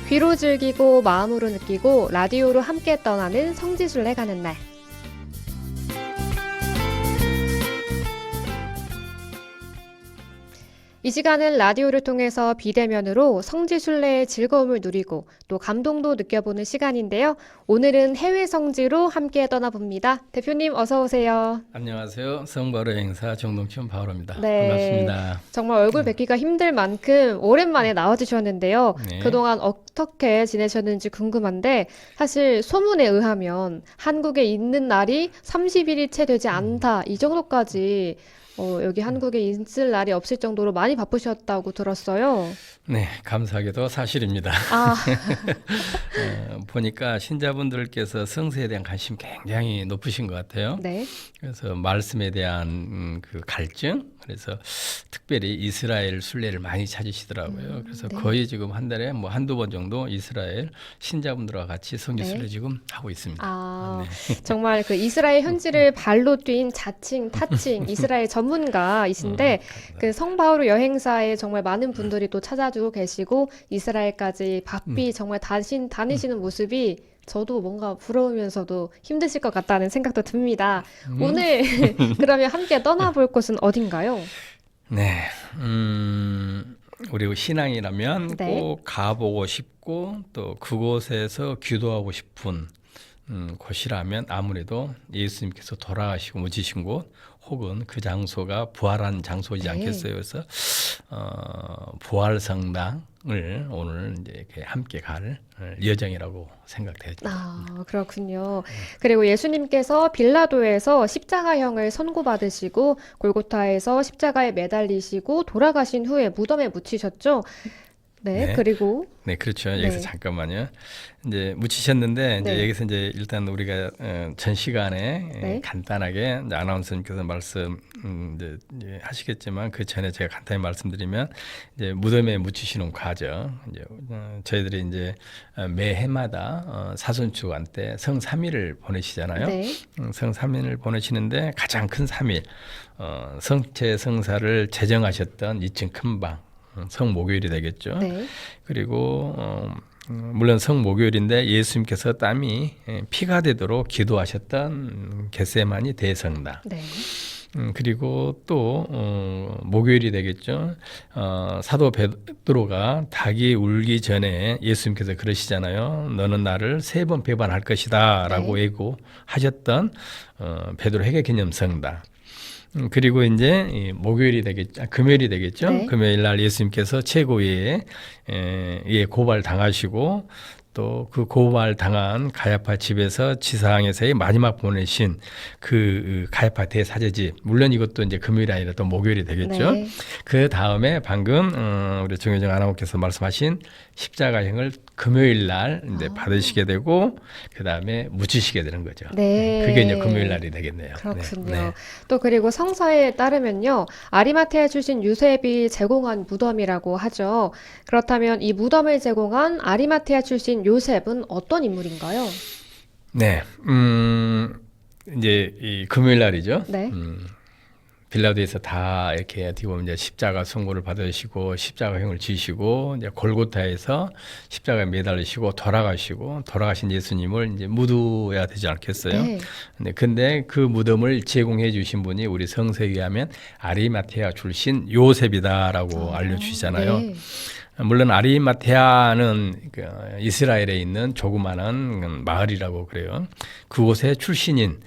귀로 즐기고 마음으로 느끼고 라디오로 함께 떠나는 성지순례 가는 날. 이 시간은 라디오를 통해서 비대면으로 성지순례의 즐거움을 누리고 또 감동도 느껴보는 시간인데요. 오늘은 해외 성지로 함께 떠나봅니다. 대표님 어서 오세요. 안녕하세요. 성바로 행사 정동춘 바오로입니다. 네, 반갑습니다. 정말 얼굴 뵙기가 힘들 만큼 오랜만에 나와주셨는데요. 네. 그동안 어떻게 지내셨는지 궁금한데 사실 소문에 의하면 한국에 있는 날이 30일이 채 되지 않다. 이 정도까지 여기 한국에 있을 날이 없을 정도로 많이 바쁘셨다고 들었어요. 네, 감사하게도 사실입니다. 아, 보니까 신자분들께서 성서에 대한 관심 굉장히 높으신 것 같아요. 네. 그래서 말씀에 대한 그 갈증, 그래서 특별히 이스라엘 순례를 많이 찾으시더라고요. 그래서 네. 거의 지금 한 달에 뭐 한두 번 정도 이스라엘 신자분들과 같이 성지 네. 순례 지금 하고 있습니다. 아, 네. 정말 그 이스라엘 현지를 발로 뛴 자칭, 타칭 이스라엘 전문가이신데 그 성바오로 여행사에 정말 많은 분들이 또 찾아주고 계시고 이스라엘까지 바삐 정말 다니시는 모습이 저도 뭔가 부러우면서도 힘드실 것 같다는 생각도 듭니다. 오늘 그러면 함께 떠나볼 곳은 어딘가요? 네, 우리 신앙이라면 네. 꼭 가보고 싶고 또 그곳에서 기도하고 싶은 곳이라면 아무래도 예수님께서 돌아가시고 묻히신 곳 혹은 그 장소가 부활한 장소이지 네. 않겠어요. 그래서 부활성당을 오늘 이제 이렇게 함께 갈 예정이라고 생각되죠. 아, 그렇군요. 그리고 예수님께서 빌라도에서 십자가형을 선고받으시고 골고타에서 십자가에 매달리시고 돌아가신 후에 무덤에 묻히셨죠? 네, 네. 그리고 네, 그렇죠. 네. 여기서 잠깐만요. 이제 묻히셨는데 이제 네. 여기서 이제 일단 우리가 전 시간에 네. 간단하게 이제 아나운서님께서 말씀 이제 하시겠지만 그 전에 제가 간단히 말씀드리면 이제 무덤에 묻히시는 과정 이제 저희들이 이제 매 해마다 사순주간 때 성삼일을 보내시잖아요. 네. 성삼일을 보내시는데 가장 큰 삼일 성체 성사를 제정하셨던 2층 큰방 성목요일이 되겠죠. 네. 그리고 물론 성목요일인데 예수님께서 땀이 피가 되도록 기도하셨던 겟세마니 대성당. 네. 그리고 또 목요일이 되겠죠. 사도 베드로가 닭이 울기 전에 예수님께서 그러시잖아요. 너는 나를 3번 배반할 것이다라고 네. 예고하셨던 베드로 회개기념 성당. 그리고 이제 이 목요일이 되겠죠. 금요일이 되겠죠. 네. 금요일 날 예수님께서 최고위에 고발 당하시고 또 그 고발 당한 가야파 집에서 지상에서의 마지막 보내신 그 가야파 대사제집. 물론 이것도 이제 금요일이 아니라 또 목요일이 되겠죠. 네. 그 다음에 방금 우리 정효정 아나운서께서 말씀하신 십자가형을 금요일 날 이제 받으시게 되고 그 다음에 묻히시게 되는 거죠. 네. 그게 이제 금요일 날이 되겠네요. 그렇군요. 네. 또 그리고 성서에 따르면요. 아리마테아 출신 요셉이 제공한 무덤이라고 하죠. 그렇다면 이 무덤을 제공한 아리마테아 출신 요셉은 어떤 인물인가요? 네, 이제 이 금요일 날이죠. 네. 빌라도에서 다 이렇게 어떻게 보면 이제 십자가 선고를 받으시고 십자가형을 지시고 이제 골고타에서 십자가에 매달리시고 돌아가신 예수님을 이제 묻어야 되지 않겠어요? 네. 근데 그 무덤을 제공해 주신 분이 우리 성서에 의하면 아리마테아 출신 요셉이다라고 알려주시잖아요. 네. 물론 아리마테아는 그 이스라엘에 있는 조그마한 마을이라고 그래요. 그곳의 출신인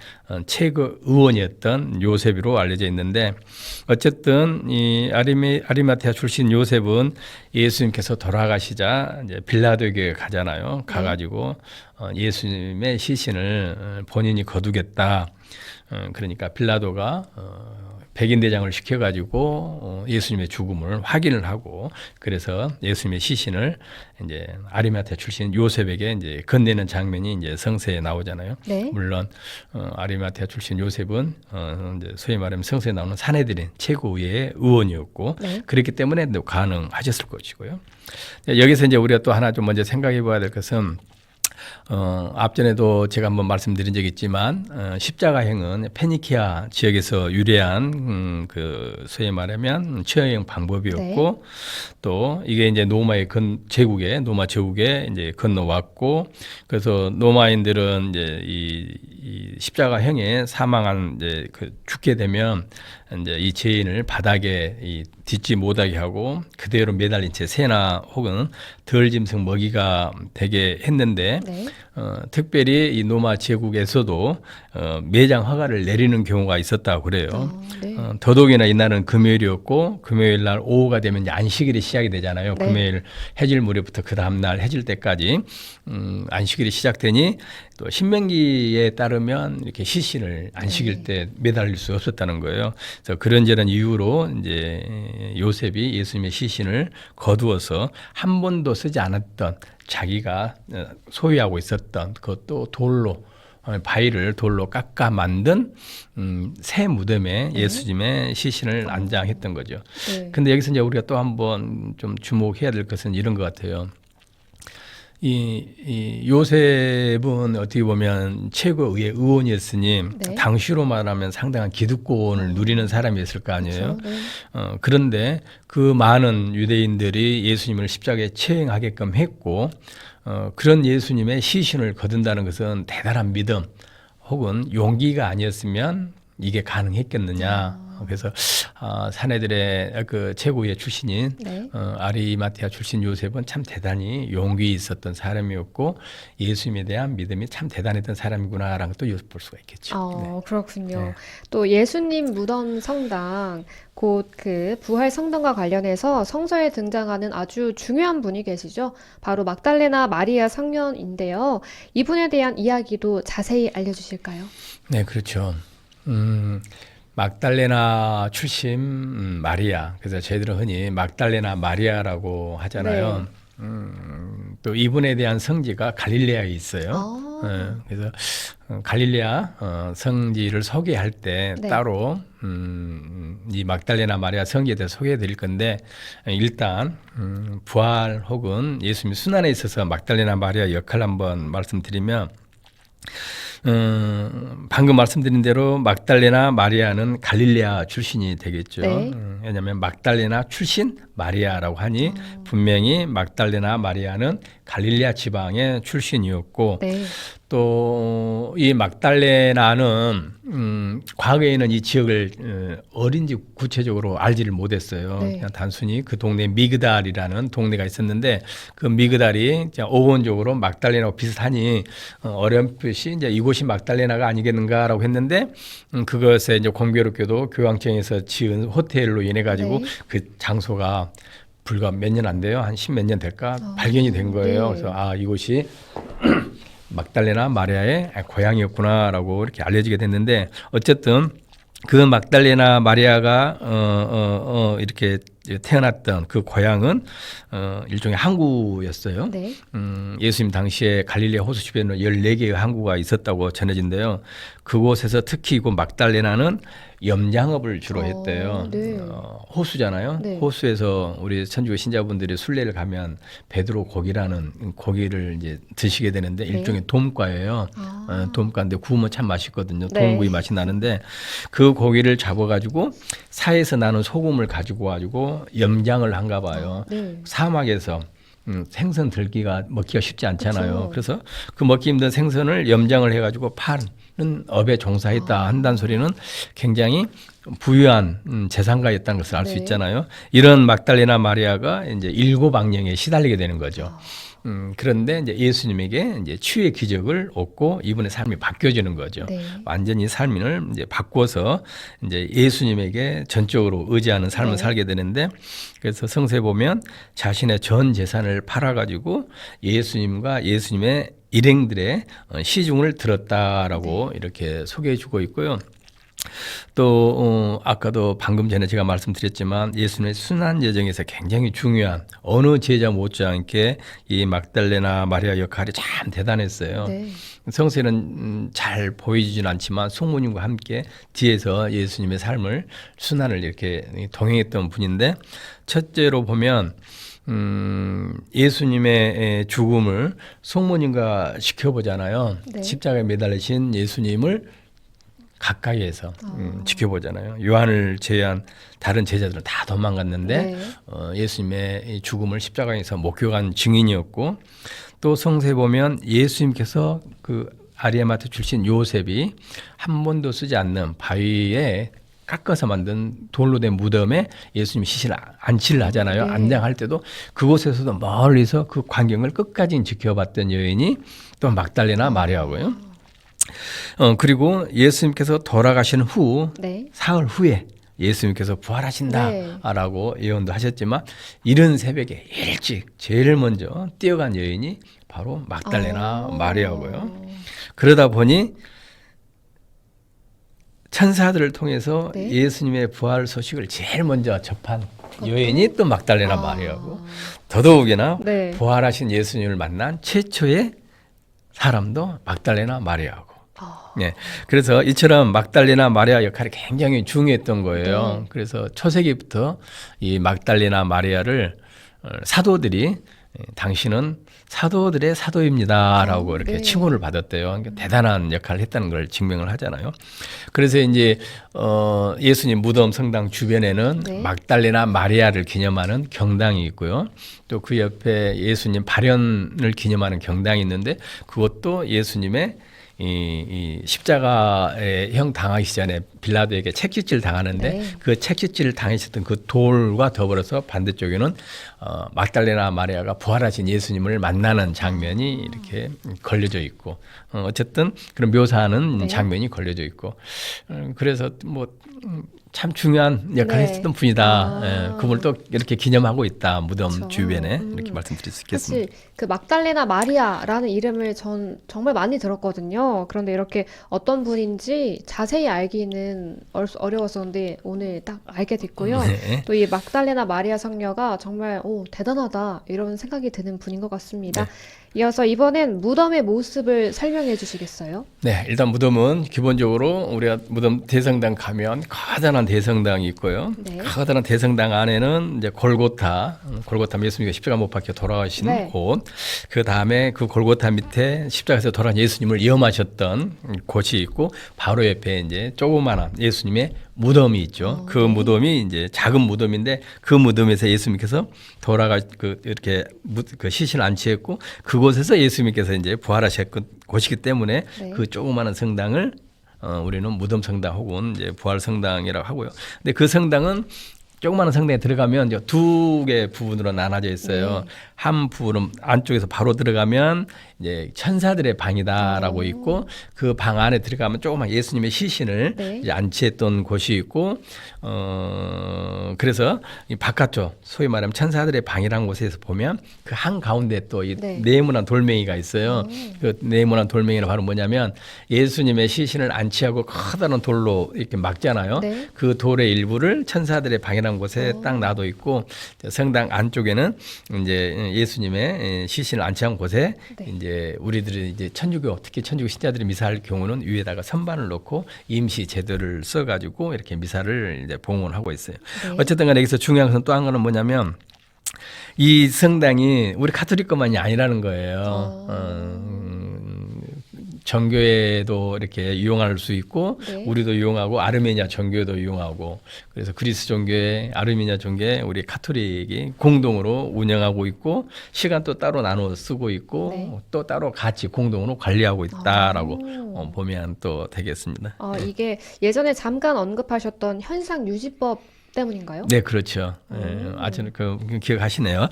최고 의원이었던 요셉으로 알려져 있는데 어쨌든 이 아리마테아 출신 요셉은 예수님께서 돌아가시자 이제 빌라도에게 가잖아요. 가가지고 예수님의 시신을 본인이 거두겠다. 그러니까 빌라도가 백인 대장을 시켜가지고 예수님의 죽음을 확인을 하고 그래서 예수님의 시신을 이제 아리마테아 출신 요셉에게 이제 건네는 장면이 이제 성서에 나오잖아요. 네. 물론 아리마테아 출신 요셉은 이제 소위 말하면 성서에 나오는 산헤드린 최고의 의원이었고 네. 그렇기 때문에 가능하셨을 것이고요. 여기서 이제 우리가 또 하나 좀 먼저 생각해 봐야 될 것은 앞전에도 제가 한번 말씀드린 적이 있지만 십자가행은 페니키아 지역에서 유래한 그 소위 말하면 처형 방법이었고 또 이게 이제 로마 제국에 이제 건너왔고 그래서 로마인들은 이제 이 십자가형에 사망한 이제 그 죽게 되면 이제 이 죄인을 바닥에 딛지 못하게 하고 그대로 매달린 채 새나 혹은 덜 짐승 먹이가 되게 했는데 특별히 이 로마 제국에서도 매장 허가를 내리는 경우가 있었다고 그래요. 더더욱이나 이날은 금요일이었고 금요일 날 오후가 되면 이제 안식일이 시작이 되잖아요. 금요일 해질 무렵부터 그 다음 날 해질 때까지 안식일이 시작되니 또 신명기에 따르면 이렇게 시신을 안식일 때 매달릴 수 없었다는 거예요. 그래서 그런저런 이유로 이제 요셉이 예수님의 시신을 거두어서 한 번도 쓰지 않았던 자기가 소유하고 있었던 그것도 바위를 돌로 깎아 만든 새 무덤에 예수님의 시신을 안장했던 거죠. 근데 여기서 이제 우리가 또 한번 좀 주목해야 될 것은 이런 것 같아요. 이 요셉은 어떻게 보면 최고의 의원이었으니 당시로 말하면 상당한 기득권을 누리는 사람이었을 거 아니에요. 그런데 그 많은 유대인들이 예수님을 십자가에 처형하게끔 했고 그런 예수님의 시신을 거둔다는 것은 대단한 믿음 혹은 용기가 아니었으면 이게 가능했겠느냐. 그래서 사내들의 그 최고의 출신인 아리마티아 출신 요셉은 참 대단히 용기 있었던 사람이었고 예수님에 대한 믿음이 참 대단했던 사람이구나라는 것도 엿볼 수가 있겠죠. 그렇군요. 또 예수님 무덤 성당 곧 그 부활 성당과 관련해서 성서에 등장하는 아주 중요한 분이 계시죠. 바로 막달레나 마리아 성녀인데요. 이분에 대한 이야기도 자세히 알려주실까요? 네, 그렇죠. 막달레나 출신 마리아. 그래서 저희들은 흔히 막달레나 마리아라고 하잖아요. 또 이분에 대한 성지가 갈릴레아에 있어요. 그래서 갈릴레아 성지를 소개할 때 따로 이 막달레나 마리아 성지에 대해서 소개해 드릴 건데 일단 부활 혹은 예수님 순환에 있어서 막달레나 마리아 역할 한번 말씀드리면 방금 말씀드린 대로 막달레나 마리아는 갈릴레아 출신이 되겠죠. 왜냐하면 막달레나 출신 마리아라고 하니 분명히 막달레나 마리아는 갈릴레아 지방의 출신이었고 또 이 막달레나는 과거에는 이 지역을 어딘지 구체적으로 알지를 못했어요. 그냥 단순히 그 동네 미그달이라는 동네가 있었는데 그 미그달이 어원적으로 막달레나와 비슷하니 어렴풋이 이제 이곳이 막달레나가 아니겠는가라고 했는데 그것에 이제 공교롭게도 교황청에서 지은 호텔로 인해 가지고 그 장소가 불과 몇 년 안 돼요. 한 10몇 년 될까? 발견이 된 거예요. 그래서 이곳이 막달레나 마리아의 고향이었구나라고 이렇게 알려지게 됐는데 어쨌든 그 막달레나 마리아가 이렇게 태어났던 그 고향은 일종의 항구였어요. 예수님 당시에 갈릴레아 호수 주변에 14개의 항구가 있었다고 전해진대요. 그곳에서 특히 이곳 막달레나는 염장업을 주로 했대요. 호수잖아요. 호수에서 우리 천주교 신자분들이 순례를 가면 베드로 고기라는 고기를 이제 드시게 되는데 일종의 돔과예요. 돔과인데 구우면 참 맛있거든요. 돔구이 맛이 나는데 그 고기를 잡아가지고 사에서 나는 소금을 가지고 와가지고 염장을 한가 봐요. 사막에서 생선 들기가 먹기가 쉽지 않잖아요. 그래서 그 먹기 힘든 생선을 염장을 해가지고 파는 업에 종사했다 한다는 소리는 굉장히 부유한 재산가였다는 것을 알 수 있잖아요. 이런 막달레나 마리아가 이제 7악령에 시달리게 되는 거죠. 그런데 이제 예수님에게 이제 치유의 기적을 얻고 이분의 삶이 바뀌어지는 거죠. 완전히 삶을 이제 바꿔서 이제 예수님에게 전적으로 의지하는 삶을 살게 되는데 그래서 성서에 보면 자신의 전 재산을 팔아가지고 예수님과 예수님의 일행들의 시중을 들었다라고 이렇게 소개해주고 있고요. 또 아까도 방금 전에 제가 말씀드렸지만 예수님의 순환 여정에서 굉장히 중요한 어느 제자 못지않게 이 막달레나 마리아 역할이 참 대단했어요. 성서에는 잘 보이지는 않지만 성모님과 함께 뒤에서 예수님의 삶을 순환을 이렇게 동행했던 분인데 첫째로 보면 예수님의 죽음을 송모님과 지켜보잖아요. 네. 십자가에 매달리신 예수님을 가까이에서 지켜보잖아요. 요한을 제외한 다른 제자들은 다 도망갔는데 네. 예수님의 이 죽음을 십자가에서 목격한 증인이었고, 또 성서에 보면 예수님께서 그 아리마트 출신 요셉이 한 번도 쓰지 않는 바위에 깎아서 만든 돌로 된 무덤에 예수님 시신을 안치를 하잖아요. 네. 안장할 때도 그곳에서도 멀리서 그 광경을 끝까지 지켜봤던 여인이 또 막달레나 마리아고요. 그리고 예수님께서 돌아가신 후 네. 사흘 후에 예수님께서 부활하신다라고 예언도 하셨지만 이른 새벽에 일찍 제일 먼저 뛰어간 여인이 바로 막달레나 마리아고요. 그러다 보니 천사들을 통해서 네. 예수님의 부활 소식을 제일 먼저 접한 여인이 또 막달레나 마리아고, 더더욱이나 네. 부활하신 예수님을 만난 최초의 사람도 막달레나 마리아고. 네. 그래서 이처럼 막달레나 마리아 역할이 굉장히 중요했던 거예요. 네. 그래서 초세기부터 이 막달레나 마리아를 사도들이 당신은 사도들의 사도입니다라고 이렇게 네. 칭호를 받았대요. 그러니까 대단한 역할을 했다는 걸 증명을 하잖아요. 그래서 이제 예수님 무덤 성당 주변에는 네. 막달레나 마리아를 기념하는 경당이 있고요. 또 그 옆에 예수님 발현을 기념하는 경당이 있는데, 그것도 예수님의 이 십자가의 형 당하기 전에 빌라도에게 채찍질 당하는데 네. 그 채찍질을 당하셨던 그 돌과 더불어서 반대쪽에는 막달레나 마리아가 부활하신 예수님을 만나는 장면이 이렇게 걸려져 있고, 어쨌든 그런 묘사하는 네. 장면이 걸려져 있고, 그래서 뭐 참 중요한 역할을 네. 했었던 분이다. 예, 그분을 또 이렇게 기념하고 있다, 무덤 그렇죠. 주변에 이렇게 말씀드릴 수 있겠습니다. 사실 그 막달레나 마리아라는 이름을 전 정말 많이 들었거든요. 그런데 이렇게 어떤 분인지 자세히 알기는 어려웠었는데 오늘 딱 알게 됐고요. 네. 또 이 막달레나 마리아 성녀가 정말 대단하다 이런 생각이 드는 분인 것 같습니다. 네. 이어서 이번엔 무덤의 모습을 설명해 주시겠어요? 네, 일단 무덤은 기본적으로 우리가 무덤 대성당 가면 커다란 대성당이 있고요. 네. 커다란 대성당 안에는 이제 골고타 예수님이 십자가 못 박혀 돌아가신 네. 곳, 그 다음에 그 골고타 밑에 십자가에서 돌아가신 예수님을 염하셨던 곳이 있고, 바로 옆에 이제 조그마한 예수님의 무덤이 있죠. 그 무덤이 이제 작은 무덤인데, 그 무덤에서 예수님께서 이렇게 그 시신을 안치했고, 그곳에서 예수님께서 이제 부활하셨던 곳이기 때문에 네. 그 조그마한 성당을 우리는 무덤 성당 혹은 이제 부활 성당이라고 하고요. 근데 그 성당은 조그마한 성당에 들어가면 이제 두 개 부분으로 나눠져 있어요. 네. 한 부분은 안쪽에서 바로 들어가면 이제 천사들의 방이다라고 있고, 그 방 안에 들어가면 조그만 예수님의 시신을 네. 이제 안치했던 곳이 있고, 그래서 이 바깥쪽 소위 말하면 천사들의 방이라는 곳에서 보면 그 한 가운데 또 이 네. 네모난 돌멩이가 있어요. 그 네모난 돌멩이는 바로 뭐냐면 예수님의 시신을 안치하고 커다란 돌로 이렇게 막잖아요. 네. 그 돌의 일부를 천사들의 방이라는 곳에 딱 놔둬 있고, 성당 안쪽에는 이제 예수님의 시신을 안치한 곳에 네. 이제 우리들이 이제 특히 천주교 신자들이 미사할 경우는 위에다가 선반을 놓고 임시 제도를 써가지고 이렇게 미사를 이제 봉헌하고 있어요. 네. 어쨌든 간에 여기서 중요한 것은 또 한 거는 뭐냐면, 이 성당이 우리 가톨릭 것만이 아니라는 거예요. 정교회도 이렇게 이용할 수 있고, 네. 우리도 이용하고 아르메니아 정교회도 이용하고, 그래서 그리스 정교회, 아르메니아 정교회, 우리 가톨릭이 공동으로 운영하고 있고, 시간도 따로 나눠 쓰고 있고, 네. 또 따로 같이 공동으로 관리하고 있다라고 보면 또 되겠습니다. 이게 예전에 잠깐 언급하셨던 현상 유지법 때문인가요? 네, 그렇죠. 아주 기억하시네요.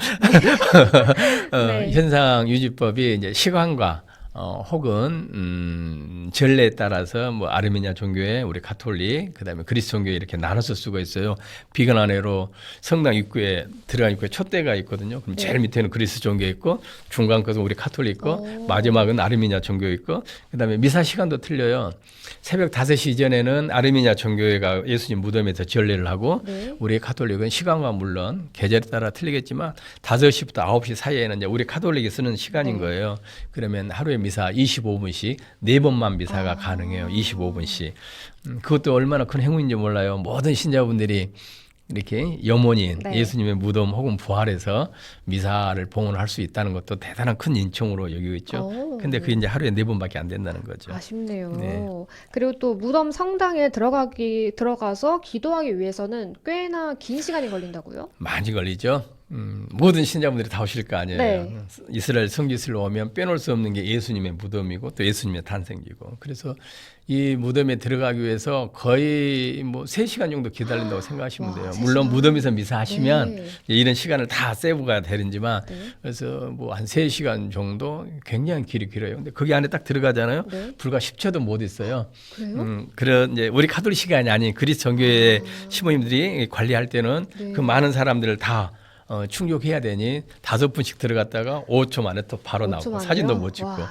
네. 현상 유지법이 이제 시간과 혹은 전례에 따라서 뭐 아르메니아 종교회, 우리 가톨릭, 그다음에 그리스 종교회 이렇게 나눠서 쓰고 있어요. 비건 안에로 성당 입구에 들어간 입구에 촛대가 있거든요. 그럼 네. 제일 밑에는 그리스 종교 있고, 중간 것은 우리 가톨릭 있고, 마지막은 아르메니아 종교 있고, 그다음에 미사 시간도 틀려요. 새벽 5시 이전에는 아르메니아 종교회가 예수님 무덤에서 전례를 하고, 네. 우리 가톨릭은 시간과 물론 계절에 따라 틀리겠지만 5시부터 9시 사이에는 이제 우리 가톨릭이 쓰는 시간인 네. 거예요. 그러면 하루에 미사 25분씩 4번만 미사가 가능해요. 25분씩. 그것도 얼마나 큰 행운인지 몰라요. 모든 신자분들이 이렇게 염원인 네. 예수님의 무덤 혹은 부활에서 미사를 봉헌할 수 있다는 것도 대단한 큰 인총으로 여기고 있죠. 오. 근데 그게 이제 하루에 4번밖에 안 된다는 거죠. 아쉽네요. 네. 그리고 또 무덤 성당에 들어가서 기도하기 위해서는 꽤나 긴 시간이 걸린다고요? 많이 걸리죠. 모든 신자분들이 다 오실 거 아니에요. 네. 이스라엘 성지순례 오면 빼놓을 수 없는 게 예수님의 무덤이고 또 예수님의 탄생기고. 그래서 이 무덤에 들어가기 위해서 거의 뭐 3시간 정도 기다린다고 생각하시면 와, 돼요. 3시간. 물론 무덤에서 미사하시면 네. 이런 시간을 다 세부가 되는지만 네. 그래서 뭐 한 3시간 정도 굉장히 길이 길어요. 근데 거기 안에 딱 들어가잖아요. 네. 불과 10초도 못 있어요. 그래요? 그런 이제 우리 가톨릭 시간이 아닌 그리스 정교회 시모님들이 관리할 때는 네. 그 많은 사람들을 다 충족해야 되니 5분씩 들어갔다가 5초 만에 또 바로 5초 나오고 만에요? 사진도 못 찍고 와.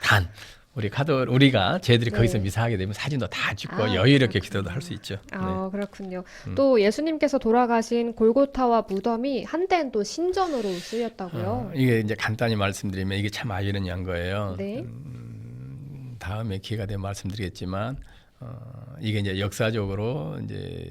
단 우리가 저희들이 네. 거기서 미사하게 되면 사진도 다 찍고 아, 여유롭게 그렇구나. 기도도 할 수 있죠. 아, 그렇군요. 또 예수님께서 돌아가신 골고타와 무덤이 한때는 또 신전으로 쓰였다고요. 이게 이제 간단히 말씀드리면 이게 참 아이러니한 거예요. 네. 다음에 기회가 되면 말씀드리겠지만 이게 이제 역사적으로 이제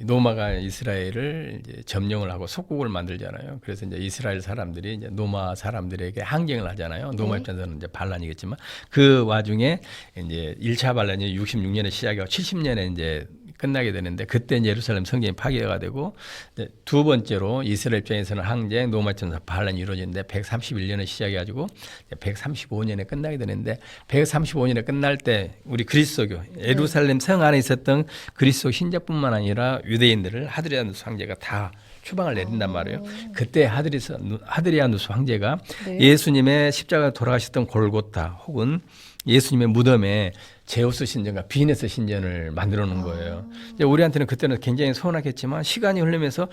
노마가 이스라엘을 이제 점령을 하고 속국을 만들잖아요. 그래서 이제 이스라엘 사람들이 이제 노마 사람들에게 항쟁을 하잖아요. 노마 네. 입장에서는 이제 반란이겠지만 그 와중에 이제 1차 반란이 66년에 시작하고 70년에 이제 끝나게 되는데 그때 이제 예루살렘 성전이 파괴가 되고 이제 두 번째로 이스라엘 입장에서는 항쟁 노마 입장에서 반란이 이루어지는데 131년에 시작해가지고 135년에 끝나게 되는데 135년에 끝날 때 우리 그리스도교 예루살렘 성 안에 있었던 그리스도 신자뿐만 아니라 유대인들을 하드리아누스 황제가 다 추방을 내린단 말이에요. 그때 하드리아누스 황제가 네. 예수님의 십자가 돌아가셨던 골고타 혹은 예수님의 무덤에 제우스 신전과 비네스 신전을 만들어 놓은 거예요. 이제 우리한테는 그때는 굉장히 서운하겠지만 시간이 흐르면서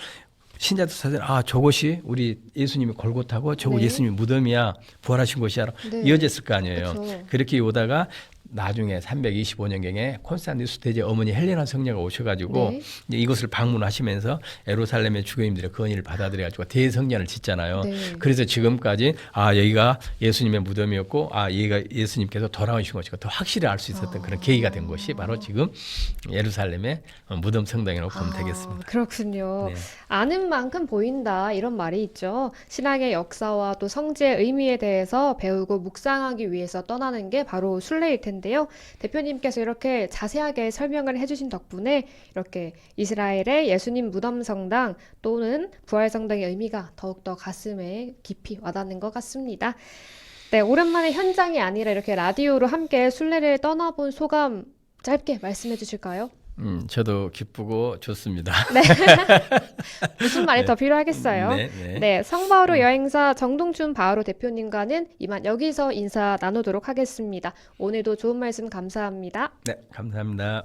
신자들 사실 저것이 우리 예수님의 골고타고 저거 네. 예수님의 무덤이야 부활하신 곳이야 네. 이어졌을 거 아니에요. 그쵸. 그렇게 오다가 나중에 325년경에 콘스탄티누스 대제 어머니 헬레나 성녀가 오셔가지고 네. 이제 이곳을 방문하시면서 예루살렘의 주교님들의 건의를 받아들여가지고 대성전을 짓잖아요. 네. 그래서 지금까지 여기가 예수님의 무덤이었고 여기가 예수님께서 돌아오신 것이고 더 확실히 알 수 있었던 그런 계기가 된 것이 바로 지금 예루살렘의 무덤 성당이라고 보면 되겠습니다. 그렇군요. 네. 아는 만큼 보인다 이런 말이 있죠. 신앙의 역사와 또 성지의 의미에 대해서 배우고 묵상하기 위해서 떠나는 게 바로 순례일 텐데요. 대표님께서 이렇게 자세하게 설명을 해주신 덕분에 이렇게 이스라엘의 예수님 무덤 성당 또는 부활 성당의 의미가 더욱더 가슴에 깊이 와닿는 것 같습니다. 네, 오랜만에 현장이 아니라 이렇게 라디오로 함께 순례를 떠나본 소감 짧게 말씀해 주실까요? 저도 기쁘고 좋습니다. 무슨 말이 더 필요하겠어요? 네, 네. 네, 성바오로 여행사 정동춘 바오로 대표님과는 이만 여기서 인사 나누도록 하겠습니다. 오늘도 좋은 말씀 감사합니다. 네, 감사합니다.